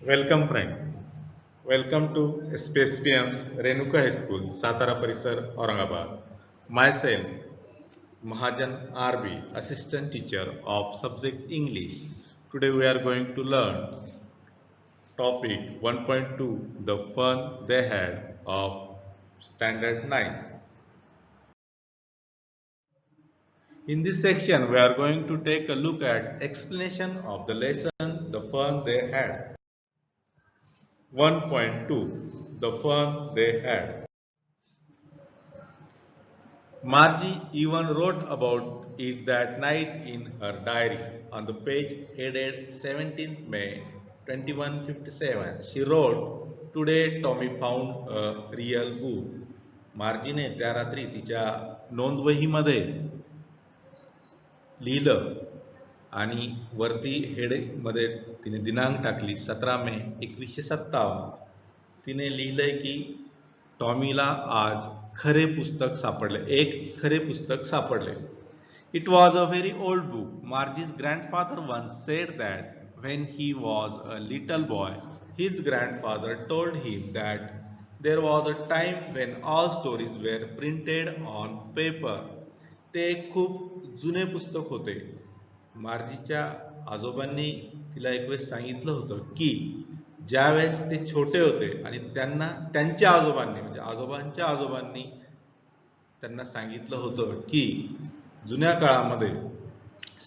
Welcome friend. Welcome to Space PM's Renuka High School, Satara Parisar, Aurangabad. Myself, Mahajan RB, Assistant Teacher of Subject English. Today we are going to learn topic 1.2, the fun they had of Standard 9. In this section, we are going to take a look at explanation of the lesson, the fun they had. 1.2, the fun they had. Margie even wrote about it that night in her diary. On the page headed 17th May 2157, she wrote, "Today Tommy found a real book." मार्जीने त्या रात्री तिच्या नोंदवहीमध्ये लिहिलं आणि वरती हेडमध्ये तिने दिनांक टाकली 17 मे 1957. तिने लिहिलंय की टॉमीला आज खरे पुस्तक सापडले, एक खरे पुस्तक सापडले. It was a very old book. Margie's grandfather once said that when he was a little boy, his grandfather told him that there was a time when all stories were printed on paper. ते एक खूप जुने पुस्तक होते. मार्जीच्या आजोबांनी तिला एक वेळेस सांगितलं होतं की ज्यावेळेस ते छोटे होते आणि त्यांना त्यांच्या आजोबांनी म्हणजे आजोबांच्या आजोबांनी त्यांना सांगितलं होतं की जुन्या काळामध्ये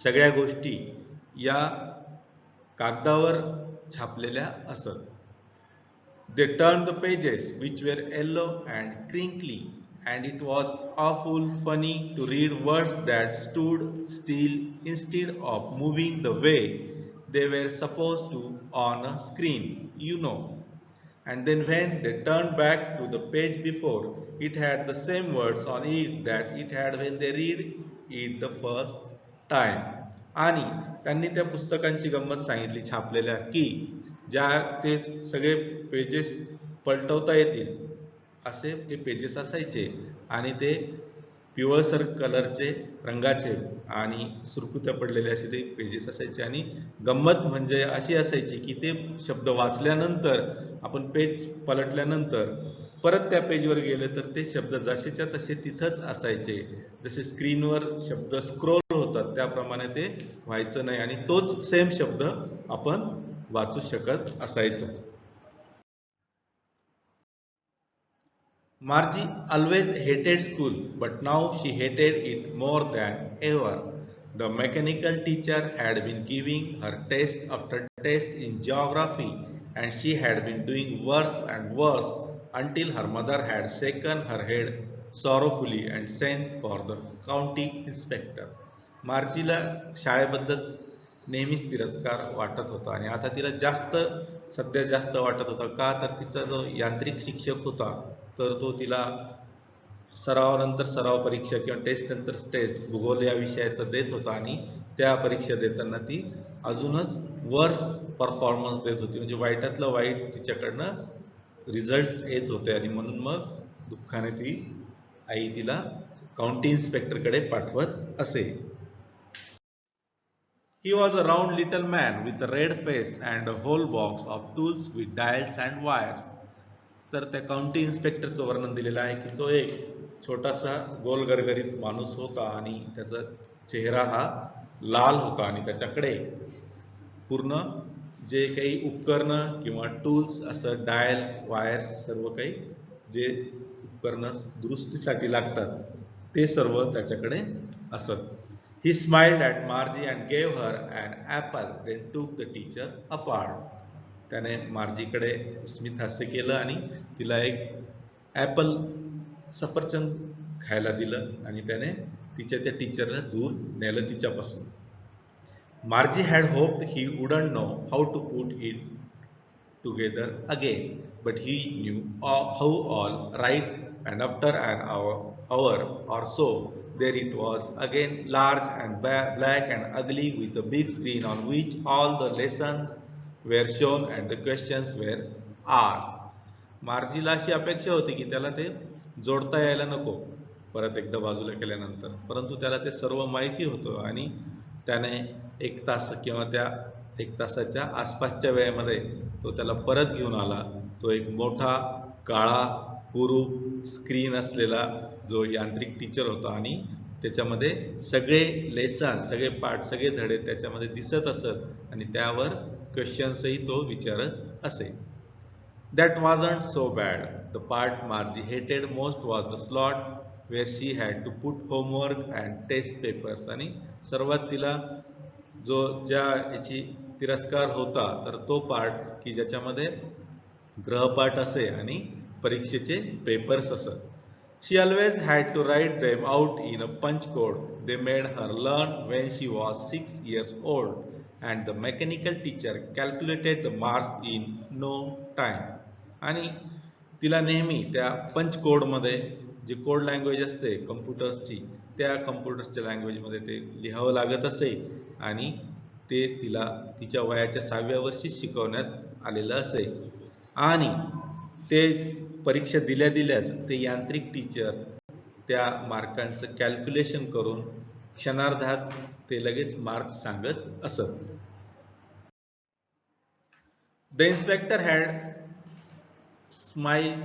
सगळ्या गोष्टी या कागदावर छापलेल्या असत. They turned the pages which were yellow and crinkly, and it was awful funny to read words that stood still instead of moving the way they were supposed to on a screen, you know. And then when they turned back to the page before, it had the same words on it that it had when they read it the first time. आणि त्यांनी त्या पुस्तकांची गंमत सांगितली छापलेल्या की ज्या ते सगळे पेजेस पलटवता येतील असे ते पेजेस असायचे आणि ते पिवळसर कलरचे रंगाचे आणि सुरकुत्या पडलेले असे ते पेजेस असायचे. आणि गंमत म्हणजे अशी असायची की ते शब्द वाचल्यानंतर आपण पेज पलटल्यानंतर परत त्या पेजवर गेले तर ते शब्द जसेच्या तसे तिथंच असायचे. जसे स्क्रीनवर शब्द स्क्रोल होतात त्याप्रमाणे ते व्हायचं नाही आणि तोच सेम शब्द आपण वाचू शकत असायचो. Margie always hated school, but now she hated it more than ever. The mechanical teacher had been giving her test after test in geography, and she had been doing worse and worse until her mother had shaken her head sorrowfully and sent for the county inspector. मार्जीला शाळेबद्दल नेहमीच तिरस्कार वाटत होता आणि आता तिला सध्या जास्त वाटत होता. का तर तिचा जो यांत्रिक शिक्षक होता तर तो तिला सरावानंतर सराव परीक्षा किंवा टेस्ट नंतर टेस्ट भूगोल या विषयाचं देत होता आणि त्या परीक्षा देताना ती अजूनच वर्स परफॉर्मन्स देत होती. म्हणजे वाईटातलं वाईट तिच्याकडनं रिझल्ट्स येत होते आणि म्हणून मग दुःखाने आई तिला काउंटी इन्स्पेक्टरकडे पाठवत असे. He was a round little man with a red face and a whole box of tools with dials and wires. तर त्या काउंटी इन्स्पेक्टरचं वर्णन दिलेलं आहे की तो एक छोटासा गोल गरगरीत माणूस होता आणि त्याचा चेहरा हा लाल होता आणि त्याच्याकडे पूर्ण जे काही उपकरणं किंवा टूल्स असं डायल वायर्स सर्व काही जे उपकरणं दुरुस्तीसाठी लागतात ते सर्व त्याच्याकडे असत. He smiled at Margie and gave her an apple, then took the teacher apart. त्याने मार्जीकडे स्मित हास्य केलं आणि तिला एक ॲपल सफरचंद खायला दिलं आणि त्याने तिच्या त्या टीचरला दूर नेलं तिच्यापासून. Margie had hoped he wouldn't know how to put it together again, but he knew how all right, and after an hour or so, there it was again, large and black and ugly, with a big screen on which all the lessons were shown and the questions were asked. मार्जीला अशी अपेक्षा होती की त्याला ते जोडता यायला नको परत एकदा बाजूला केल्यानंतर, परंतु त्याला ते सर्व माहिती होतं आणि त्याने एक तास किंवा त्या एक तासाच्या आसपासच्या वेळेमध्ये तो त्याला परत घेऊन आला. तो एक मोठा काळा कुरूप स्क्रीन असलेला जो यांत्रिक टीचर होता आणि त्याच्यामध्ये सगळे लेसन, सगळे पाठ, सगळे धडे त्याच्यामध्ये दिसत असत आणि त्यावर क्वेश्चन्सही तो विचारत असे. That wasn't so bad. The part Margie hated most was the slot where she had to put homework and test papers. आणि सर्वात तिला जो ज्या याची तिरस्कार होता तर तो पार्ट की ज्याच्यामध्ये गृहपाठ असे आणि परीक्षेचे पेपर्स असत. She always had to write them out in a punch code they made her learn when she was 6 years old, and the mechanical teacher calculated the marks in no time. आणि तिला नेहमी त्या पंच कोडमध्ये जे code language असते कम्प्युटर्सची, त्या कम्प्युटर्सच्या लँग्वेजमध्ये ते लिहावं लागत असे आणि ते तिला तिच्या वयाच्या 6व्या वर्षी शिकवण्यात आलेलं असे. आणि ते परीक्षा दिल्याच ते यांत्रिक टीचर त्या मार्कांचं कॅल्क्युलेशन करून क्षणार्धात ते लगेच मार्क्स सांगत असत. The inspector had smiled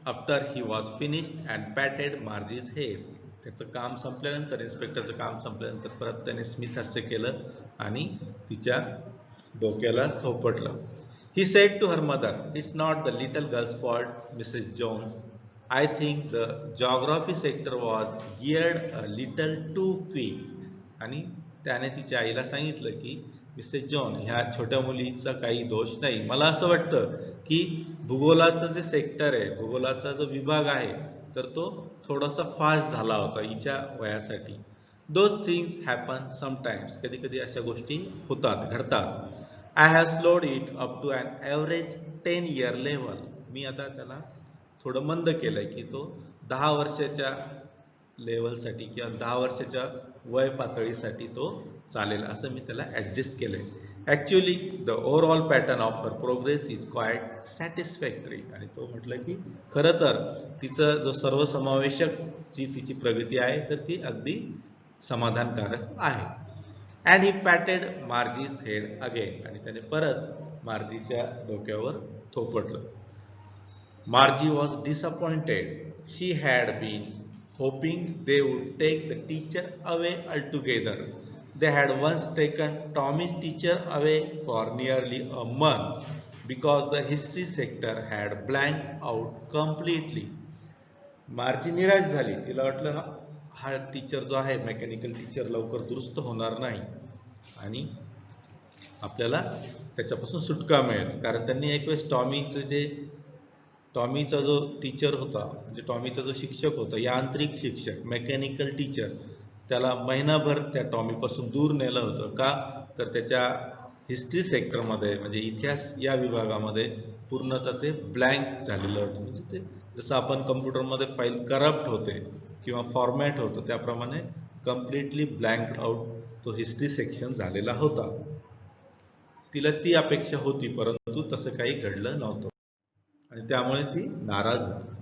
after he was finished and patted Margie's head. त्याचं काम संपल्यानंतर, इन्स्पेक्टरचं काम संपल्यानंतर परत त्याने स्मिथ हास्य केलं आणि तिच्या डोक्याला थोपटलं. He said to her mother, "It's not the little girl's fault, Mrs. Jones. I think the geography sector was geared a little too quick." आणि त्याने तिच्या आईला सांगितलं की मिसेस जॉन, ह्या छोट्या मुलीचा काही दोष नाही. मला असं वाटतं की भूगोलाचं जे सेक्टर आहे, भूगोलाचा जो विभाग आहे, तर तो थोडासा फास्ट झाला होता हिच्या वयासाठी. Those things happen sometimes. कधी कधी अशा गोष्टी होतात, घडतात. I have slowed it up to an average 10-year level. मी आता त्याला थोडं मंद केलंय की तो 10 वर्षाच्या लेवलसाठी किंवा 10 वर्षाच्या वय पातळीसाठी तो चालेल असं मी त्याला ऍडजस्ट केलंय. Actually the overall pattern of her progress is quite satisfactory. आणि तो म्हटलं की खरं तर तिचं जो सर्वसमावेशक जी तिची प्रगती आहे तर ती अगदी समाधानकारक आहे. And he patted Margie's head again. आणि त्याने परत मार्जीच्या डोक्यावर थोपटलं. Margie was disappointed. She had been hoping they would take the teacher away altogether. They had once taken Tommy's teacher away for nearly a month because the history sector had blanked out completely. मार्जी निराश झाली. तिला वाटलं हा teacher जो आहे mechanical teacher लवकर दुरुस्त होणार नाही आणि आपल्याला त्याच्यापासून सुटका मिळेल. कारण त्यांनी एक वेळेस टॉमीचा जो टीचर होता, म्हणजे टॉमीचा जो शिक्षक होता, यांत्रिक शिक्षक, मेकॅनिकल टीचर, त्याला महिनाभर त्या टॉमीपासून दूर नेलं होतं. का तर त्याच्या हिस्ट्री सेक्टरमध्ये म्हणजे इतिहास या विभागामध्ये पूर्णतः ते ब्लँक झालेलं होतं. म्हणजे ते जसं आपण कम्प्युटरमध्ये फाईल करप्ट होते किंवा फॉर्मॅट होतं त्याप्रमाणे कम्प्लिटली ब्लँक आउट तो हिस्ट्री सेक्शन झालेला होता. तिला ती अपेक्षा होती परंतु तसं काही घडलं नव्हतं आणि त्यामुळे ती नाराज होती.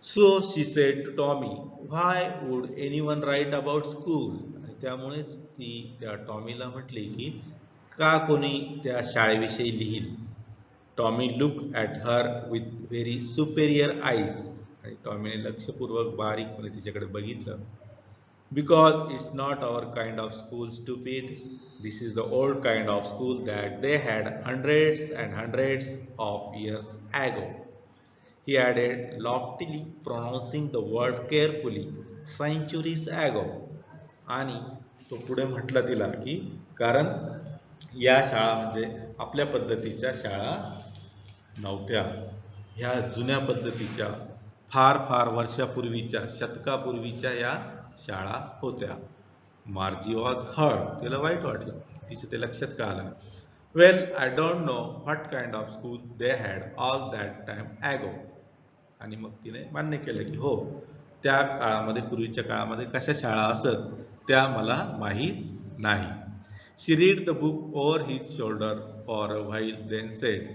So she said to Tommy, why would anyone write about school. आणि त्यामुळेच ती त्या टॉमीला म्हटली की का कोणी त्या शाळेविषयी लिहिल. Tommy look at her with very superior eyes. आणि टॉमीने लक्षपूर्वक बारीकपणे तिच्याकडे बघितलं. Because it's not our kind of school, stupid. This is the old kind of school that they had hundreds and hundreds of years ago. He added loftily, pronouncing the word carefully, centuries ago. आणि तो पुढे म्हटला तिला की कारण या शाळा म्हणजे आपल्या पद्धतीच्या शाळा नव्हत्या. ह्या जुन्या पद्धतीच्या फार फार वर्षापूर्वीच्या, शतकापूर्वीच्या या शाळा होत्या. Margie was hurt. तिला वाईट वाटलं. तिच्या ते लक्षात का आलं. Well, I don't know what kind of school they had all that time ago. आणि मग तिने मान्य केलं की हो, त्या काळामध्ये, पूर्वीच्या काळामध्ये कशा शाळा असत त्या मला माहीत नाही. She read the book over his shoulder for a while, then said,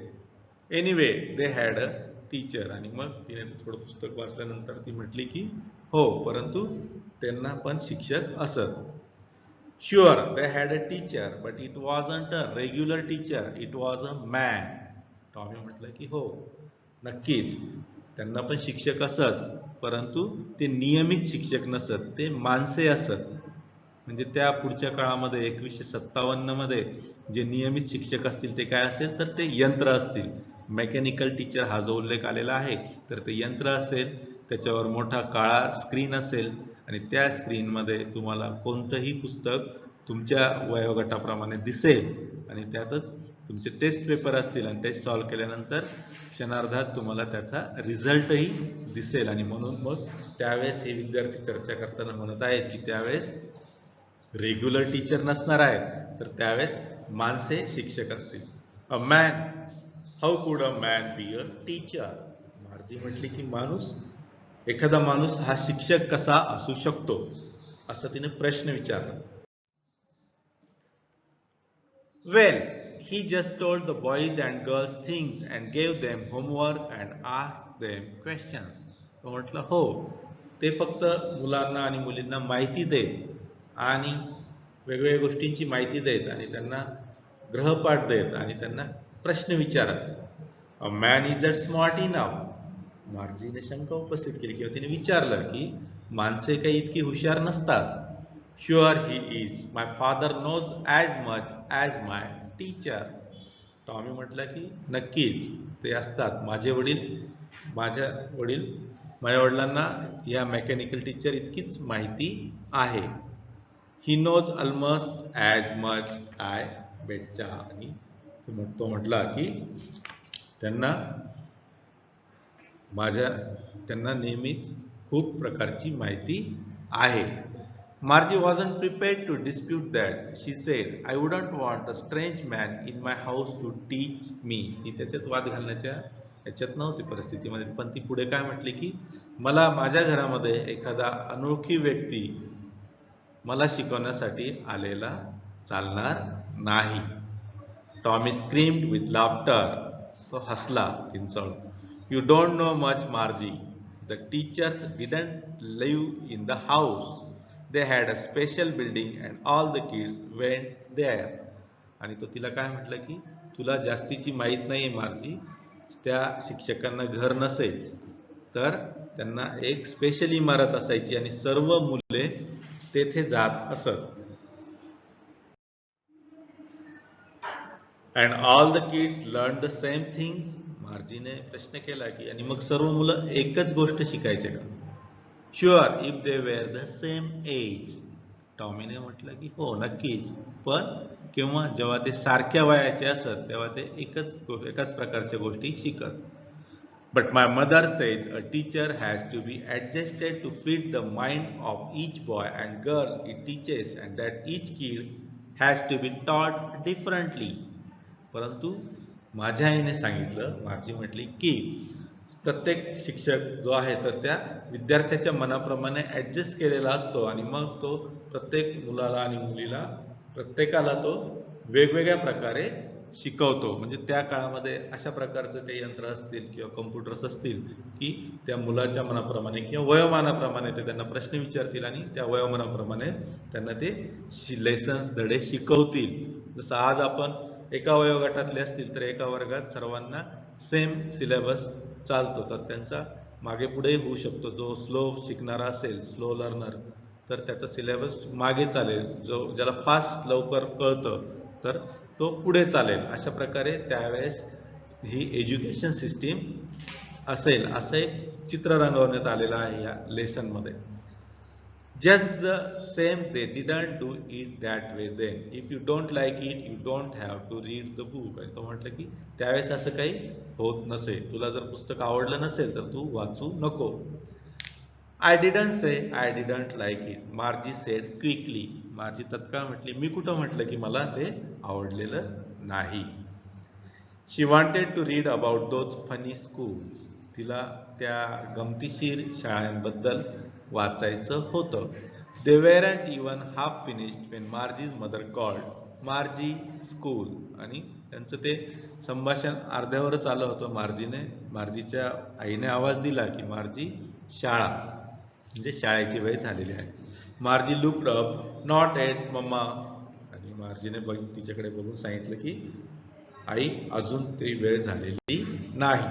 anyway they had a teacher. आणि मग तिने थोडं पुस्तक वाचल्यानंतर ती म्हटली की हो, परंतु त्यांना पण शिक्षक असत. Sure they had a teacher, but it wasn't a regular teacher, it was a man. Tommy म्हटलं की हो नक्कीच, त्यांना पण शिक्षक असत, परंतु ते नियमित शिक्षक नसत, ते माणसे असत. म्हणजे त्या पुढच्या काळामध्ये 1957 मध्ये जे नियमित शिक्षक असतील ते काय असेल तर ते यंत्र असतील. मेकॅनिकल टीचर हा जो उल्लेख आलेला आहे तर ते यंत्र असेल, त्याच्यावर मोठा काळा स्क्रीन असेल आणि त्या स्क्रीनमध्ये तुम्हाला कोणतंही पुस्तक तुमच्या वयोगटाप्रमाणे दिसेल आणि त्यातच तुमचे टेस्ट पेपर असतील आणि टेस्ट सॉल्व्ह केल्यानंतर क्षणार्धात तुम्हाला त्याचा रिझल्टही दिसेल. आणि म्हणून मग त्यावेळेस हे विद्यार्थी चर्चा करताना म्हणत आहेत की त्यावेळेस रेग्युलर टीचर नसणार आहेत, तर त्यावेळेस माणसे शिक्षक असतील. अ मॅन, हाऊ कुड a man be a teacher? मार्जी म्हटली की माणूस, एखादा माणूस हा शिक्षक कसा असू शकतो, असं तिने प्रश्न विचारला. Well, he just told the boys and girls things and gave them homework and asked them questions. तो म्हटलं हो, ते फक्त मुलांना आणि मुलींना माहिती देत आणि वेगवेगळ्या गोष्टींची माहिती देत आणि त्यांना गृहपाठ देत आणि त्यांना प्रश्न विचारत. A man is that smart enough? मार्जीने शंका उपस्थित केली किंवा तिने विचारलं की माणसे काही इतकी हुशार नसतात. Sure he is. My father knows as much as my teacher. Tommy म्हटलं की नक्कीच ते असतात. माझ्या वडिलांना या मेकॅनिकल टीचर इतकीच माहिती आहे. He knows almost as much I betcha. आणि तो म्हटला की त्यांना नेहमीच खूप प्रकारची माहिती आहे. Margie wasn't prepared to dispute that. She said, I wouldn't want a strange man in my house to teach me. ही त्याच्यात वाद घालण्याच्या याच्यात नव्हती परिस्थितीमध्ये, पण ती पुढे काय म्हटली की मला माझ्या घरामध्ये एखादा अनोळखी व्यक्ती मला शिकवण्यासाठी आलेला चालणार नाही. Tommy screamed with laughter. तो हसला किंचाळून. You don't know much, Margie. The teachers didn't live in the house. They had a special building and all the kids went there. आणि तो तिला काय म्हटलं की तुला जास्तीची माहीत नाही मार्जी. त्या शिक्षकांना घर नसे, तर त्यांना एक स्पेशल इमारत असायची आणि सर्व मुले तेथे जात असत. And all the kids learn the same things. मार्जीने प्रश्न केला की आणि मग सर्व मुलं एकच गोष्ट शिकायचे का? Sure if they were the same age. टॉमीने म्हटलं की हो नक्कीच, पण किंवा जेव्हा ते सारख्या वयाचे असत तेव्हा ते एकाच प्रकारच्या गोष्टी शिकत. But my mother says a teacher has to be adjusted to fit the mind of each boy and girl it teaches and that each kid has to be taught differently. परंतु माझ्या आईने सांगितलं, मार्जी म्हटली की प्रत्येक शिक्षक जो आहे तर त्या विद्यार्थ्याच्या मनाप्रमाणे ॲडजस्ट केलेला असतो आणि मग तो प्रत्येक मुलाला आणि मुलीला प्रत्येकाला तो वेगवेगळ्या प्रकारे शिकवतो. म्हणजे त्या काळामध्ये अशा प्रकारचं ते यंत्र असतील किंवा कम्प्युटर्स असतील की त्या मुलाच्या मनाप्रमाणे किंवा वयोमानाप्रमाणे ते त्यांना प्रश्न विचारतील आणि त्या वयोमानाप्रमाणे त्यांना ते लेसन्स धडे शिकवतील. जसं आज आपण एका वयोगटातले असतील तर एका वर्गात सर्वांना सेम सिलेबस चालतो, तर त्यांचा मागे पुढे होऊ शकतो. जो स्लो शिकणारा असेल, स्लो लर्नर, तर त्याचा सिलेबस मागे चालेल. ज्याला फास्ट लवकर कळतं तर तो पुढे चालेल. अशा प्रकारे त्यावेळेस ही एज्युकेशन सिस्टीम असेल असं एक चित्र रंगवण्यात आलेलं आहे या लेसनमध्ये. Just the same, they didn't do it that way then. If you don't like it, you don't have to read the book. आणि तो म्हटलं की त्यावेळेस असं काही होत नसे. तुला जर पुस्तक आवडलं नसेल तर तू वाचू नको. I didn't say I didn't like it. Margie said quickly. मार्जी तत्काळ म्हटली, मी कुठं म्हटलं की मला ते आवडलेलं नाही. She wanted to read about those funny schools. तिला त्या गमतीशीर शाळांबद्दल वाचायचं होतं. They weren't even half finished when Margie's mother called. Margie school. आणि त्यांचं ते संभाषण अर्ध्यावरच आलं होतं. मार्जीच्या आईने आवाज दिला की मार्जी शाळा, म्हणजे शाळेची वेळ झालेली आहे. Margie looked up. Not at mamma. आणि मार्जीने तिच्याकडे बघून सांगितलं की आई अजून ते वेळ झालेली नाही.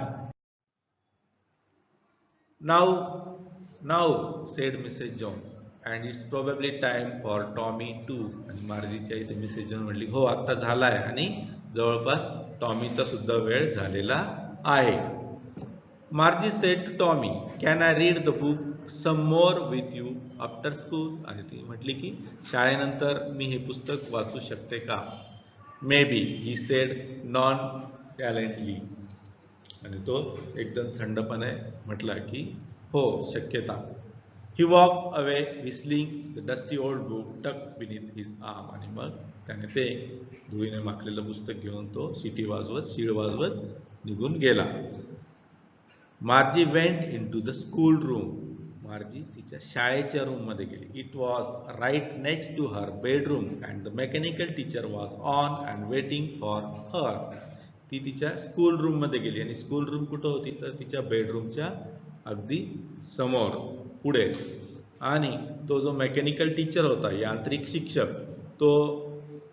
Now said Mrs Jones and it's probably time for Tommy too. आणि मार्जीच्या इथे मिसेस जोन्स म्हटली हो आता झालाय आणि जवळपास टॉमीचा सुद्धा वेळ झालेला आहे. Margie said to Tommy can I read the book some more with you after school. आणि ती म्हटली की शाळेनंतर मी हे पुस्तक वाचू शकते का. Maybe he said nonchalantly. आणि तो एकदम थंडपणे म्हटला की हो शक्यता. He walk away whistling the dusty old book tuck beneath his arm. आणि मग त्याने ते धुळीने माखलेलं पुस्तक घेऊन तो शीळ वाजवत निघून गेला. Margie went into the school room. Margie तिच्या शाळेच्या रूम मध्ये गेली. It was right next to her bedroom and the mechanical teacher was on and waiting for her. ती तिच्या स्कूल रूम मध्ये गेली आणि स्कूल रूम कुठं होती तर तिच्या बेडरूमच्या अगदी समोर पुढे. आणि तो जो मेकॅनिकल टीचर होता यांत्रिक शिक्षक तो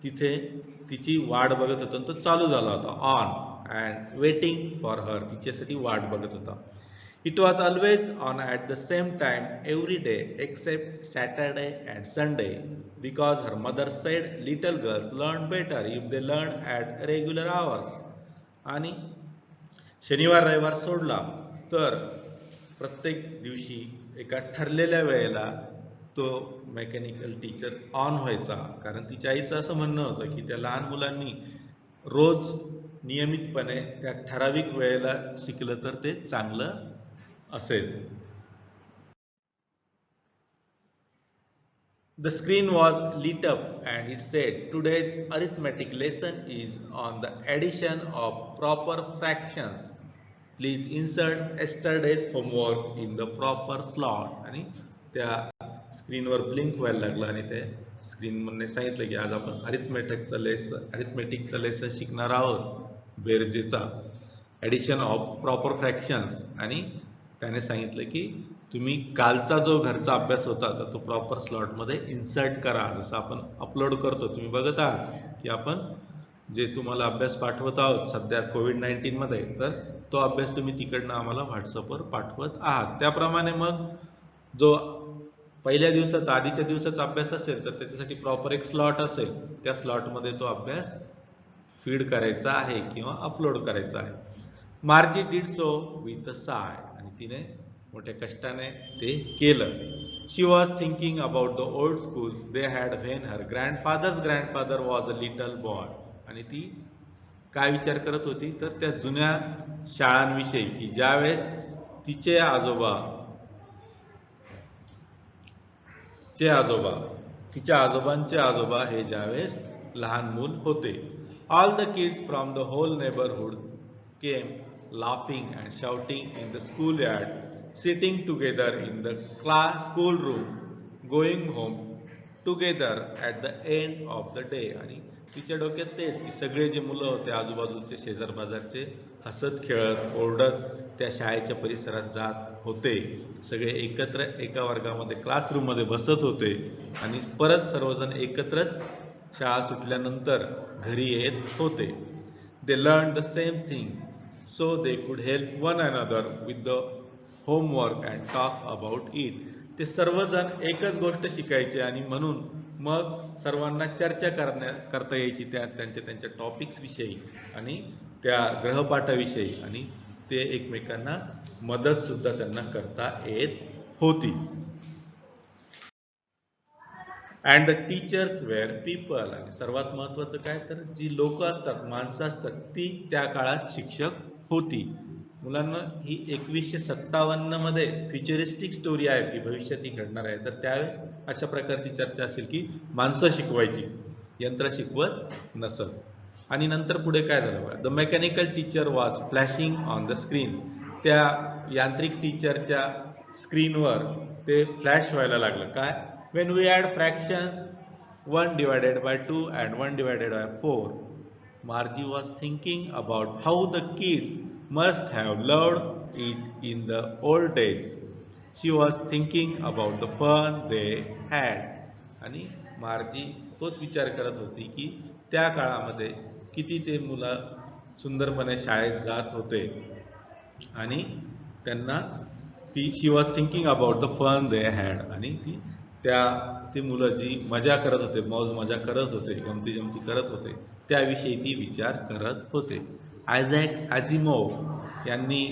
तिथे तिची वाट बघत होता. तो चालू झाला होता on and waiting for her. तिच्यासाठी वाट बघत होता. It was always on at the same time every day except Saturday and Sunday because her mother said little girls learn better if they learn at regular hours. आणि शनिवार रविवार सोडला तर प्रत्येक दिवशी एका ठरलेल्या वेळेला तो मेकॅनिकल टीचर ऑन व्हायचा. कारण तिच्या आईचं असं म्हणणं होतं की त्या लहान मुलांनी रोज नियमितपणे त्या ठराविक वेळेला शिकलं तर ते चांगलं असेल. The screen was lit up and it said today's arithmetic lesson is on the addition of proper fractions. Please insert yesterday's homework in the proper slot. आणि त्या स्क्रीनवर ब्लिंक व्हायला लागलं आणि ते स्क्रीनमध्ये सांगितलं की आज आपण अरिथमेटिकचं लेसन शिकणार आहोत बेरजेचा ॲडिशन ऑफ प्रॉपर फ्रॅक्शन्स. आणि त्याने सांगितलं की तुम्ही कालचा जो घरचा अभ्यास होता तर तो प्रॉपर स्लॉटमध्ये इन्सर्ट करा. जसं आपण अपलोड करतो तुम्ही बघत आहात की आपण जे तुम्हाला अभ्यास पाठवत आहोत सध्या कोविड-19 मध्ये तर तो अभ्यास तुम्ही तिकडनं आम्हाला व्हॉट्सअपवर पाठवत आहात. त्याप्रमाणे मग जो पहिल्या दिवसाचा आधीच्या दिवसाचा अभ्यास असेल तर त्याच्यासाठी प्रॉपर एक स्लॉट असेल. त्या स्लॉटमध्ये तो अभ्यास फीड करायचा आहे किंवा अपलोड करायचा आहे. Margie did so with a sigh. आणि तिने मोठ्या कष्टाने ते केलं. She was thinking about the old schools they had when her grandfather's grandfather was a little boy. आणि ती काय विचार करत होती तर त्या जुन्या शाळांविषयी की ज्यावेळेस तिचे तिच्या आजोबांचे आजोबा हे ज्यावेळेस लहान मूल होते. All the kids from the whole neighbourhood came laughing and shouting in the schoolyard, sitting together in the school room, going home together at the end of the day. आणि तिच्या डोक्यात तेच की सगळे जे मुलं होते आजूबाजूचे शेजार बाजारचे हसत खेळत ओरडत त्या शाळेच्या परिसरात जात होते. सगळे एकत्र एका वर्गामध्ये क्लासरूममध्ये बसत होते आणि परत सर्वजण एकत्रच शाळा सुटल्यानंतर घरी येत होते. They learned the same thing so they could help one another with the homework and talk about it. ते सर्वजण एकच गोष्ट शिकायचे आणि म्हणून मग सर्वांना चर्चा करता यायची त्यांच्या टॉपिक्स विषयी आणि त्या गृहपाठाविषयी आणि ते एकमेकांना मदत सुद्धा त्यांना करता येत होती. And the teachers were people. आणि सर्वात महत्वाचं काय तर जी लोक असतात माणसं असतात ती त्या काळात शिक्षक होती. मुलांना ही 1957 मध्ये फ्युचरिस्टिक स्टोरी आहे की भविष्यात ही घडणार आहे. तर त्यावेळेस अशा प्रकारची चर्चा असेल की माणसं शिकवायची यंत्र शिकवत नसत. आणि नंतर पुढे काय झालं the mechanical teacher was flashing on the screen. त्या यांत्रिक टीचरच्या स्क्रीनवर ते फ्लॅश व्हायला लागलं काय when we add fractions 1 divided by 2 and 1 divided by 4. Margie was thinking about how the kids must have loved it in the old days. She was thinking about the fun they had. आणि मार्जी तोच विचार करत होती की त्या काळामध्ये किती ते मुलं सुंदरपणे शाळेत जात होते आणि त्यांना she was thinking about the fun they had, आणि ती मुलं जी मजा करत होते, मौज मजा करत होते, गमती जमती करत होते, त्याविषयी ती विचार करत होते. आयझॅक ॲझिमोव यांनी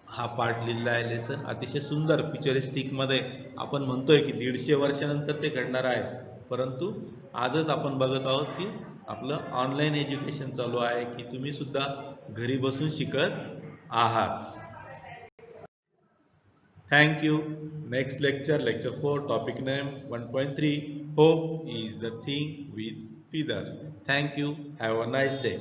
हा पार्ट लिहिला आहे. लेसन अतिशय सुंदर फ्युचरिस्टिक मध्ये आपण म्हणतोय की 150 वर्षानंतर ते घडणार आहे, परंतु आजच आपण बघत आहोत की आपलं ऑनलाईन एज्युकेशन चालू आहे, की तुम्ही सुद्धा घरी बसून शिकत आहात. Thank you. Next lecture, lecture 4, topic name 1.3, hope is the thing with feathers. Thank you. Have a nice day.